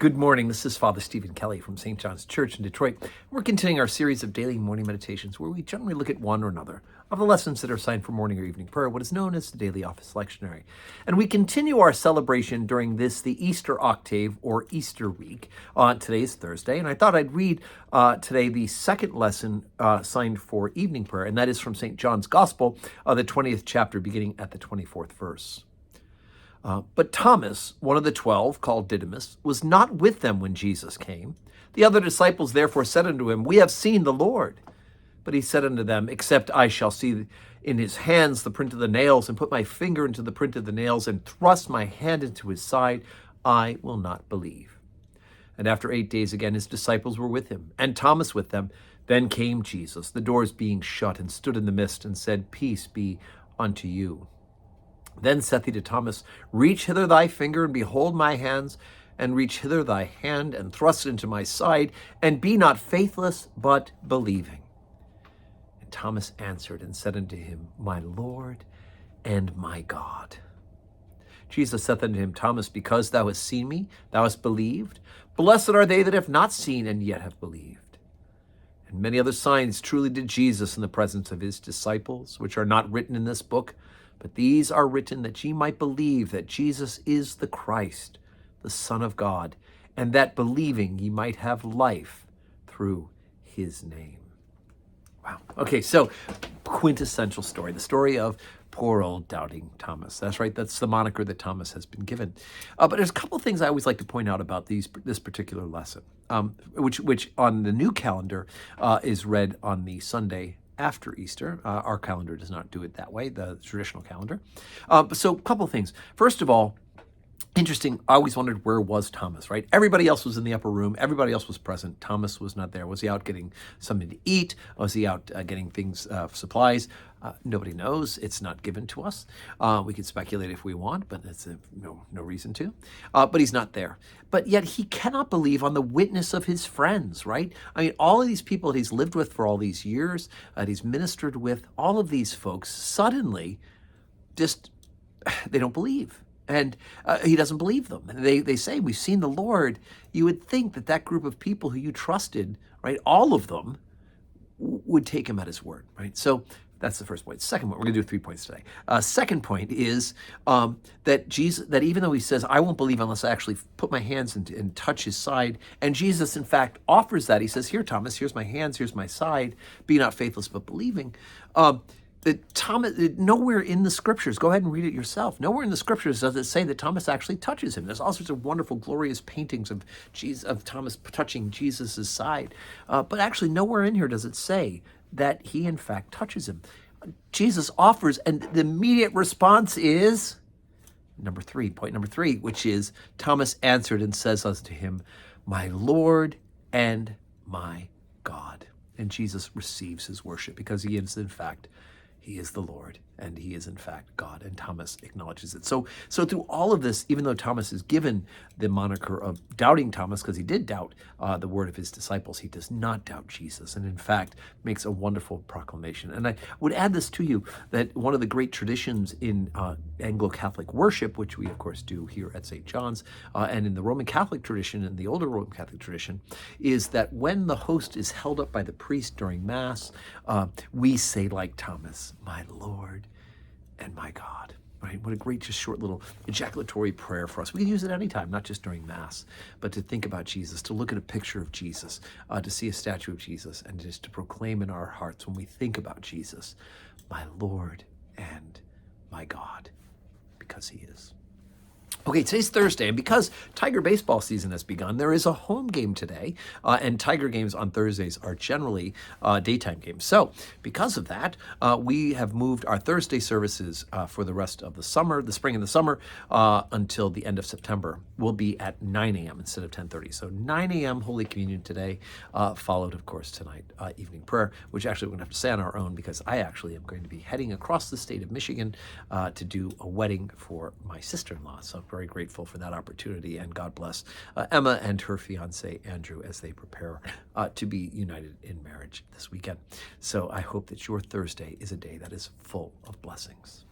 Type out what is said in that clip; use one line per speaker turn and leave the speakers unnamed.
Good morning. This is Father Stephen Kelly from St. John's Church in Detroit. We're continuing our series of daily morning meditations where we generally look at one or another of the lessons that are assigned for morning or evening prayer, what is known as the Daily Office Lectionary. And we continue our celebration during the Easter octave or Easter week. Today's Thursday, and I thought I'd read today the second lesson assigned for evening prayer, and that is from St. John's Gospel, the 20th chapter, beginning at the 24th verse. But Thomas, one of the 12, called Didymus, was not with them when Jesus came. The other disciples therefore said unto him, We have seen the Lord. But he said unto them, Except I shall see in his hands the print of the nails, and put my finger into the print of the nails, and thrust my hand into his side, I will not believe. And after 8 days again his disciples were with him, and Thomas with them. Then came Jesus, the doors being shut, and stood in the midst, and said, Peace be unto you. Then saith he to Thomas, Reach hither thy finger, and behold my hands, and reach hither thy hand, and thrust it into my side, and be not faithless, but believing. And Thomas answered and said unto him, My Lord and my God. Jesus saith unto him, Thomas, because thou hast seen me, thou hast believed. Blessed are they that have not seen, and yet have believed. And many other signs truly did Jesus in the presence of his disciples, which are not written in this book, but these are written that ye might believe that Jesus is the Christ, the Son of God, and that believing ye might have life through his name. Wow. Okay, so quintessential story, the story of poor old doubting Thomas. That's right. That's the moniker that Thomas has been given. But there's a couple of things I always like to point out about this particular lesson, which on the new calendar is read on the Sunday after Easter. Our calendar does not do it that way, the traditional calendar. So a couple of things. First of all, interesting, I always wondered, where was Thomas, right? Everybody else was in the upper room. Everybody else was present. Thomas was not there. Was he out getting something to eat? Was he out getting things, supplies? Nobody knows. It's not given to us. We could speculate if we want, but that's no reason to. But he's not there. But yet he cannot believe on the witness of his friends, right? I mean, all of these people that he's lived with for all these years, that he's ministered with, all of these folks suddenly just, they don't believe. And he doesn't believe them. They say, we've seen the Lord. You would think that that group of people who you trusted, right, all of them would take him at his word, right? So that's the first point. Second point, we're going to do 3 points today. Second point is that even though he says, I won't believe unless I actually put my hands and touch his side, and Jesus, in fact, offers that. He says, Here, Thomas, here's my hands, here's my side. Be not faithless, but believing. That Thomas, nowhere in the scriptures, go ahead and read it yourself, nowhere in the scriptures does it say that Thomas actually touches him. There's all sorts of wonderful, glorious paintings of Thomas touching Jesus' side. But actually nowhere in here does it say that he in fact touches him. Jesus offers, and the immediate response is point number three, which is, Thomas answered and says unto him, My Lord and my God. And Jesus receives his worship because he is in fact, he is the Lord, and he is in fact God, and Thomas acknowledges it. So through all of this, even though Thomas is given the moniker of doubting Thomas, because he did doubt the word of his disciples, he does not doubt Jesus, and in fact makes a wonderful proclamation. And I would add this to you, that one of the great traditions in Anglo-Catholic worship, which we of course do here at St. John's, and in the Roman Catholic tradition, and the older Roman Catholic tradition, is that when the host is held up by the priest during Mass, we say like Thomas, My Lord and my God. Right? What a great, just short little ejaculatory prayer for us. We can use it anytime, not just during Mass, but to think about Jesus, to look at a picture of Jesus, to see a statue of Jesus, and just to proclaim in our hearts when we think about Jesus, My Lord and my God, because he is. Okay, today's Thursday, and because Tiger baseball season has begun, there is a home game today, and Tiger games on Thursdays are generally daytime games. So, because of that, we have moved our Thursday services for the rest of the summer, the spring and the summer, until the end of September. Will be at 9 a.m. instead of 10:30. So 9 a.m. Holy Communion today, followed, of course, tonight, evening prayer, which actually we're going to have to say on our own, because I actually am going to be heading across the state of Michigan to do a wedding for my sister-in-law. So very grateful for that opportunity, and God bless Emma and her fiance Andrew as they prepare to be united in marriage this weekend. So I hope that your Thursday is a day that is full of blessings.